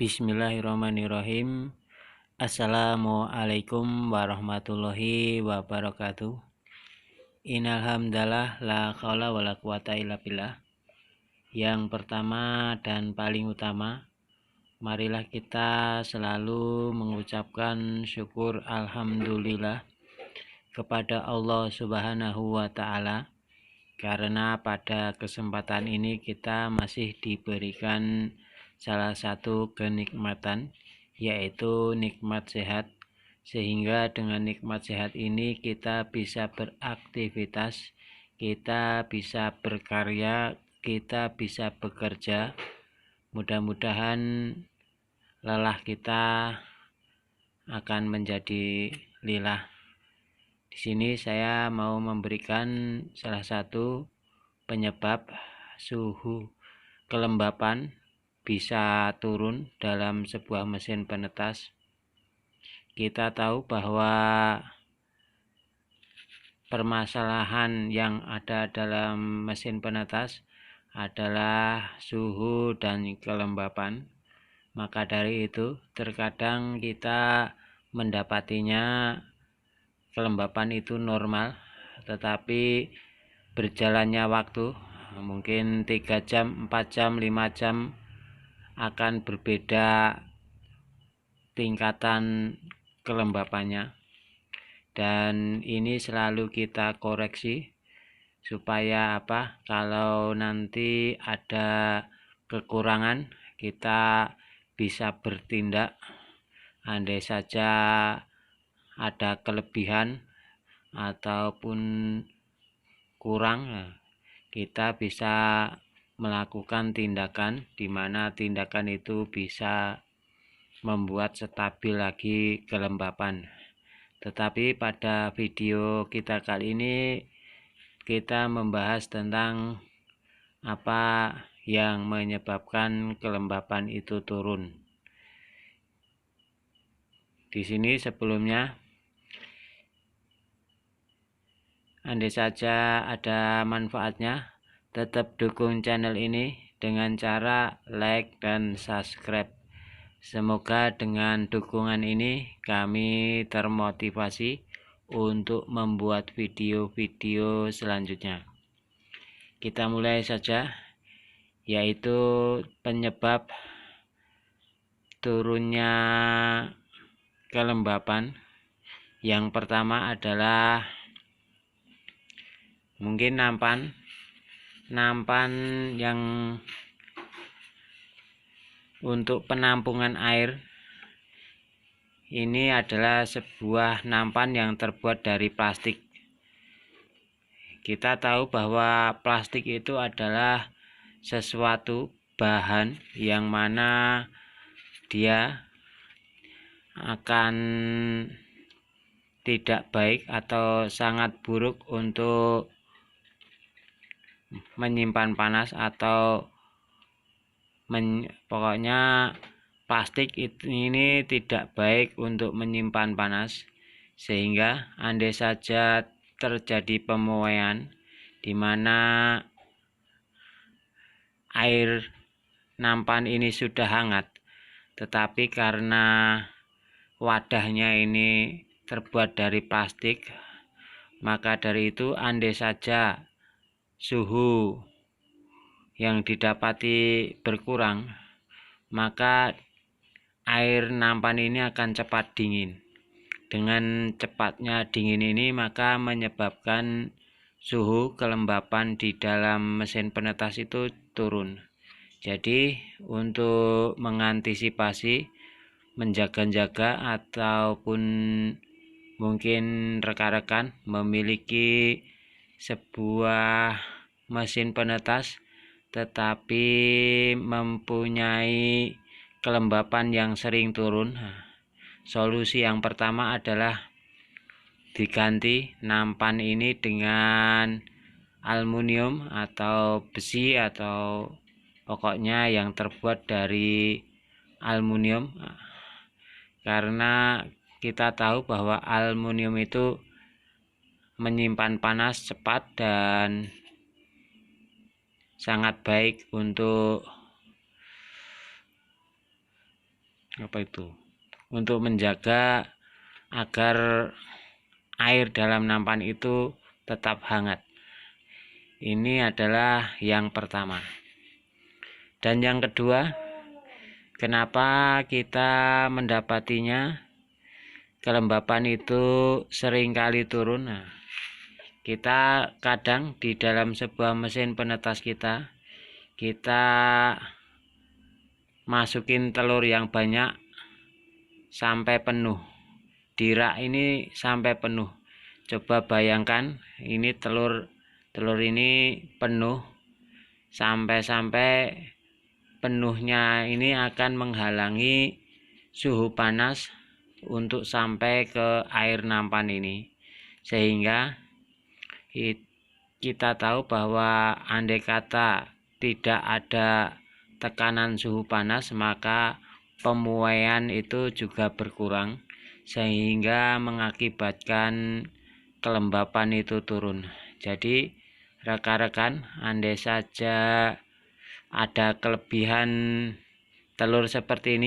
Bismillahirrahmanirrahim. Assalamualaikum warahmatullahi wabarakatuh. Innal hamdalah la haula wala quwata illa billah. Yang pertama dan paling utama, marilah kita selalu mengucapkan syukur alhamdulillah kepada Allah Subhanahu wa taala, karena pada kesempatan ini kita masih diberikan salah satu kenikmatan, yaitu nikmat sehat, sehingga dengan nikmat sehat ini kita bisa beraktivitas, kita bisa berkarya, kita bisa bekerja. Mudah-mudahan lelah kita akan menjadi lilah. Di sini saya mau memberikan salah satu penyebab suhu kelembapan bisa turun dalam sebuah mesin penetas. Kita tahu bahwa permasalahan yang ada dalam mesin penetas adalah suhu dan kelembapan. Maka dari itu terkadang kita mendapatinya kelembapan itu normal, tetapi berjalannya waktu, mungkin 3 jam, 4 jam, 5 jam, akan berbeda tingkatan kelembapannya. Dan ini selalu kita koreksi supaya kalau nanti ada kekurangan, kita bisa bertindak. Andai saja ada kelebihan ataupun kurang, kita bisa melakukan tindakan di mana tindakan itu bisa membuat stabil lagi kelembapan. Tetapi pada video kita kali ini kita membahas tentang apa yang menyebabkan kelembapan itu turun. Di sini sebelumnya, andai saja ada manfaatnya, tetap dukung channel ini dengan cara like dan subscribe. Semoga dengan dukungan ini kami termotivasi untuk membuat video-video selanjutnya. Kita mulai saja, yaitu penyebab turunnya kelembapan. Yang pertama adalah mungkin nampan yang untuk penampungan air. Ini adalah sebuah nampan yang terbuat dari plastik. Kita tahu bahwa plastik itu adalah sesuatu bahan yang mana dia akan tidak baik atau sangat buruk untuk menyimpan panas, atau pokoknya plastik ini tidak baik untuk menyimpan panas, sehingga andai saja terjadi pemuaian di mana air nampan ini sudah hangat, tetapi karena wadahnya ini terbuat dari plastik, maka dari itu andai saja suhu yang didapati berkurang, maka air nampan ini akan cepat dingin. Dengan cepatnya dingin ini maka menyebabkan suhu kelembapan di dalam mesin penetas itu turun. Jadi untuk mengantisipasi, menjaga-jaga, ataupun mungkin rekan-rekan memiliki sebuah mesin penetas tetapi mempunyai kelembapan yang sering turun, solusi yang pertama adalah diganti nampan ini dengan aluminium atau besi, atau pokoknya yang terbuat dari aluminium, karena kita tahu bahwa aluminium itu menyimpan panas cepat dan sangat baik untuk untuk menjaga agar air dalam nampan itu tetap hangat. Ini adalah yang pertama. Dan yang kedua, kenapa kita mendapatinya kelembapan itu seringkali turun? Nah, kita kadang di dalam sebuah mesin penetas kita masukin telur yang banyak sampai penuh. Di rak ini sampai penuh. Coba bayangkan, ini telur ini penuh sampai penuhnya, ini akan menghalangi suhu panas untuk sampai ke air nampan ini, sehingga kita tahu bahwa andai kata tidak ada tekanan suhu panas, maka pemuaian itu juga berkurang, sehingga mengakibatkan kelembapan itu turun. Jadi rekan-rekan, andai saja ada kelebihan telur seperti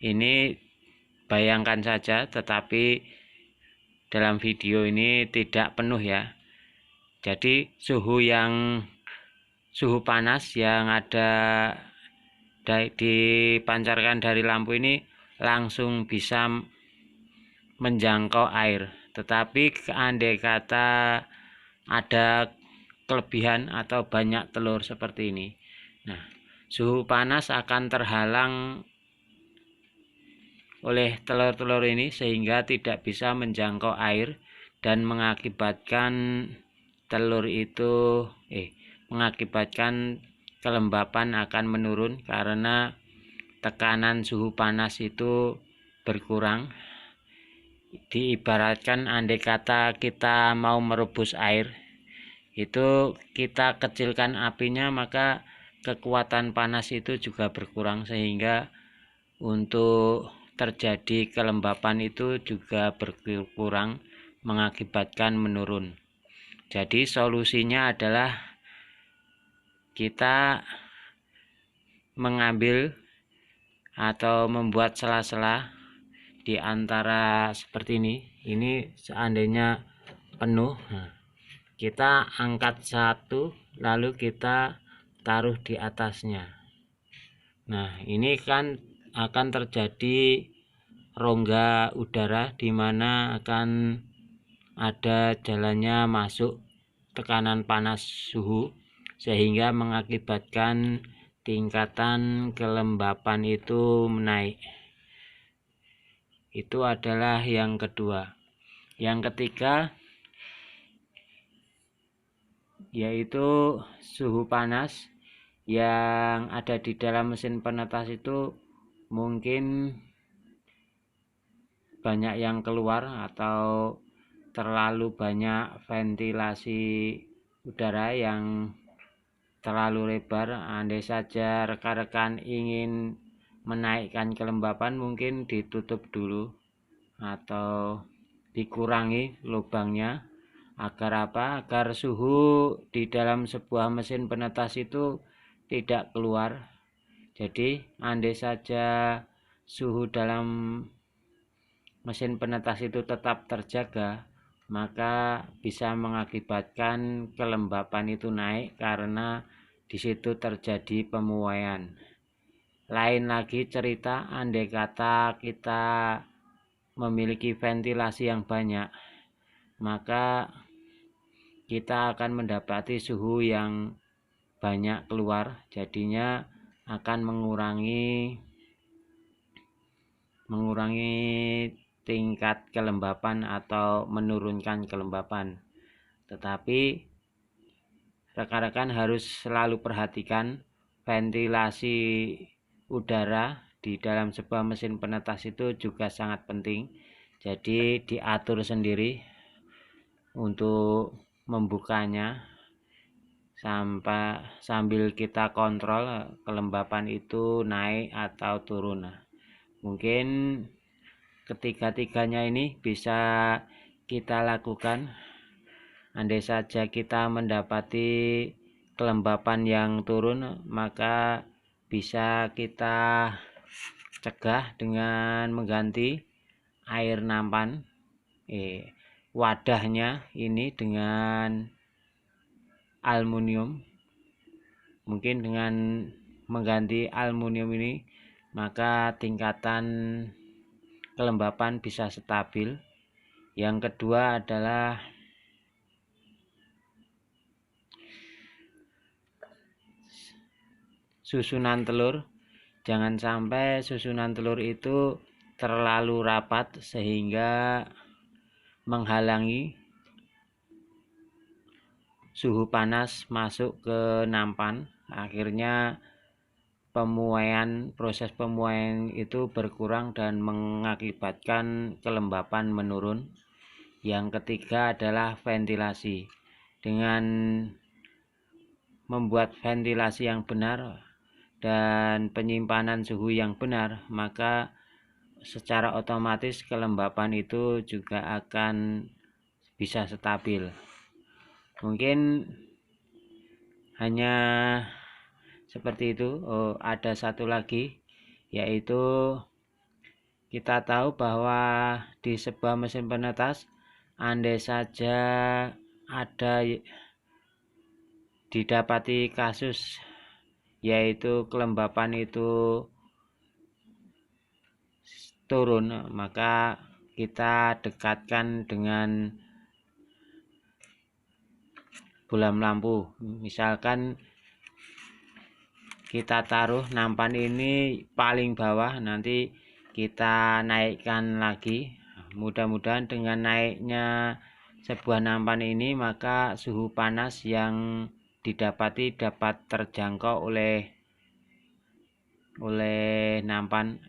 ini bayangkan saja, tetapi dalam video ini tidak penuh ya. Jadi suhu panas yang ada dipancarkan dari lampu ini langsung bisa menjangkau air. Tetapi andai kata ada kelebihan atau banyak telur seperti ini, nah, suhu panas akan terhalang oleh telur-telur ini sehingga tidak bisa menjangkau air dan mengakibatkan telur itu mengakibatkan kelembapan akan menurun karena tekanan suhu panas itu berkurang. Diibaratkan andai kata kita mau merebus air, itu kita kecilkan apinya, maka kekuatan panas itu juga berkurang, sehingga untuk terjadi kelembapan itu juga berkurang, mengakibatkan menurun. Jadi solusinya adalah kita mengambil atau membuat sela-sela di antara seperti ini seandainya penuh, kita angkat satu lalu kita taruh di atasnya. Nah, ini kan akan terjadi rongga udara di mana akan ada jalannya masuk tekanan panas suhu, sehingga mengakibatkan tingkatan kelembapan itu menaik. Itu adalah yang kedua. Yang ketiga yaitu suhu panas yang ada di dalam mesin penetas itu mungkin banyak yang keluar atau terlalu banyak ventilasi udara yang terlalu lebar. Andai saja rekan-rekan ingin menaikkan kelembapan, mungkin ditutup dulu atau dikurangi lubangnya. Agar apa? Agar suhu di dalam sebuah mesin penetas itu tidak keluar. Jadi andai saja suhu dalam mesin penetas itu tetap terjaga, maka bisa mengakibatkan kelembapan itu naik karena di situ terjadi pemuaian. Lain lagi cerita andai kata kita memiliki ventilasi yang banyak, maka kita akan mendapati suhu yang banyak keluar, jadinya akan mengurangi tingkat kelembapan atau menurunkan kelembapan. Tetapi rekan-rekan harus selalu perhatikan ventilasi udara di dalam sebuah mesin penetas itu juga sangat penting. Jadi diatur sendiri untuk membukanya sambil kita kontrol kelembapan itu naik atau turun. Mungkin ketiga-tiganya ini bisa kita lakukan. Andai saja kita mendapati kelembapan yang turun, maka bisa kita cegah dengan mengganti air nampan wadahnya ini dengan aluminium. Mungkin dengan mengganti aluminium ini maka tingkatan kelembapan bisa stabil. Yang kedua adalah susunan telur. Jangan sampai susunan telur itu terlalu rapat sehingga menghalangi suhu panas masuk ke nampan. Akhirnya proses pemuaian itu berkurang dan mengakibatkan kelembapan menurun. Yang ketiga adalah ventilasi. Dengan membuat ventilasi yang benar dan penyimpanan suhu yang benar, maka secara otomatis kelembapan itu juga akan bisa stabil. Mungkin hanya seperti itu. Ada satu lagi, yaitu kita tahu bahwa di sebuah mesin penetas, andai saja ada didapati kasus yaitu kelembapan itu turun, maka kita dekatkan dengan bolam lampu. Misalkan kita taruh nampan ini paling bawah, nanti kita naikkan lagi. Mudah-mudahan dengan naiknya sebuah nampan ini maka suhu panas yang didapati dapat terjangkau oleh nampan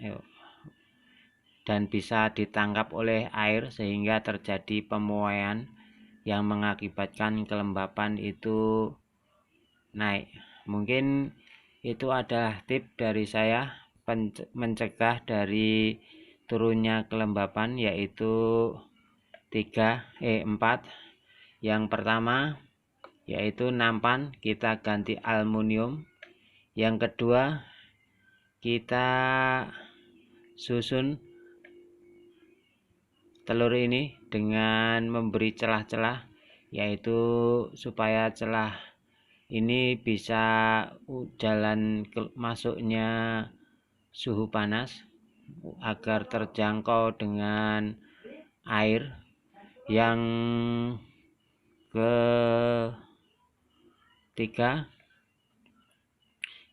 dan bisa ditangkap oleh air sehingga terjadi pemuaian yang mengakibatkan kelembapan itu naik. Mungkin itu adalah tips dari saya mencegah dari turunnya kelembapan, yaitu 4. Yang pertama yaitu nampan kita ganti aluminium. Yang kedua, kita susun telur ini dengan memberi celah-celah, yaitu supaya celah ini bisa jalan masuknya suhu panas agar terjangkau dengan air. Yang ketiga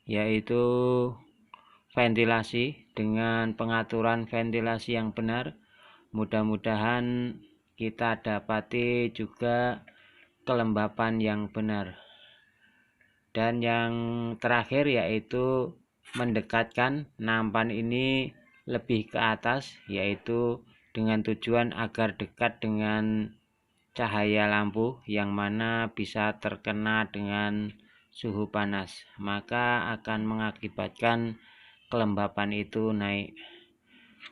yaitu ventilasi. Dengan pengaturan ventilasi yang benar, mudah-mudahan kita dapati juga kelembapan yang benar. Dan yang terakhir yaitu mendekatkan nampan ini lebih ke atas, yaitu dengan tujuan agar dekat dengan cahaya lampu yang mana bisa terkena dengan suhu panas, maka akan mengakibatkan kelembapan itu naik.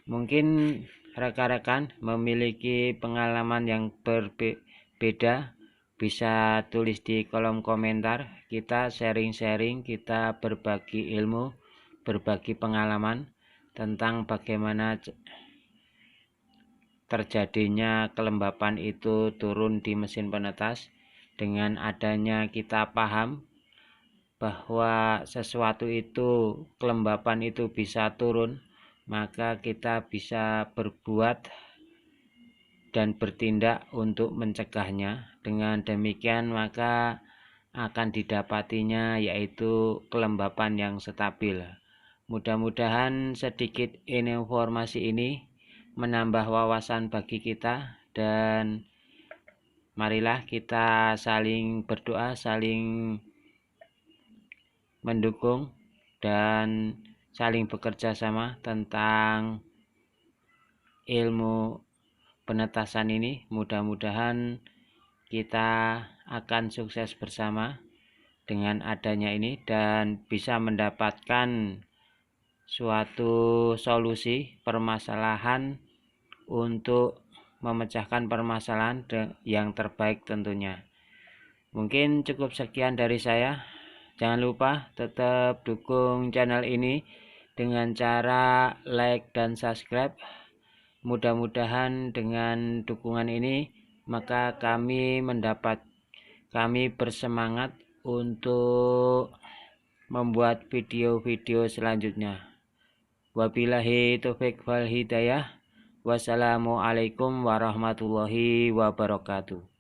Mungkin rekan-rekan memiliki pengalaman yang berbeda, bisa tulis di kolom komentar. Kita sharing-sharing, kita berbagi ilmu, berbagi pengalaman tentang bagaimana terjadinya kelembapan itu turun di mesin penetas. Dengan adanya kita paham bahwa sesuatu itu, kelembapan itu bisa turun, maka kita bisa berbuat dan bertindak untuk mencegahnya. Dengan demikian maka akan didapatinya yaitu kelembapan yang stabil. Mudah-mudahan sedikit informasi ini menambah wawasan bagi kita, dan marilah kita saling berdoa, saling mendukung dan saling bekerja sama tentang ilmu penetasan ini. Mudah-mudahan kita akan sukses bersama dengan adanya ini dan bisa mendapatkan suatu solusi permasalahan untuk memecahkan permasalahan yang terbaik tentunya. Mungkin cukup sekian dari saya. Jangan lupa tetap dukung channel ini dengan cara like dan subscribe. Mudah-mudahan dengan dukungan ini maka kami bersemangat untuk membuat video-video selanjutnya. Wabillahi taufiq wal hidayah. Wassalamualaikum warahmatullahi wabarakatuh.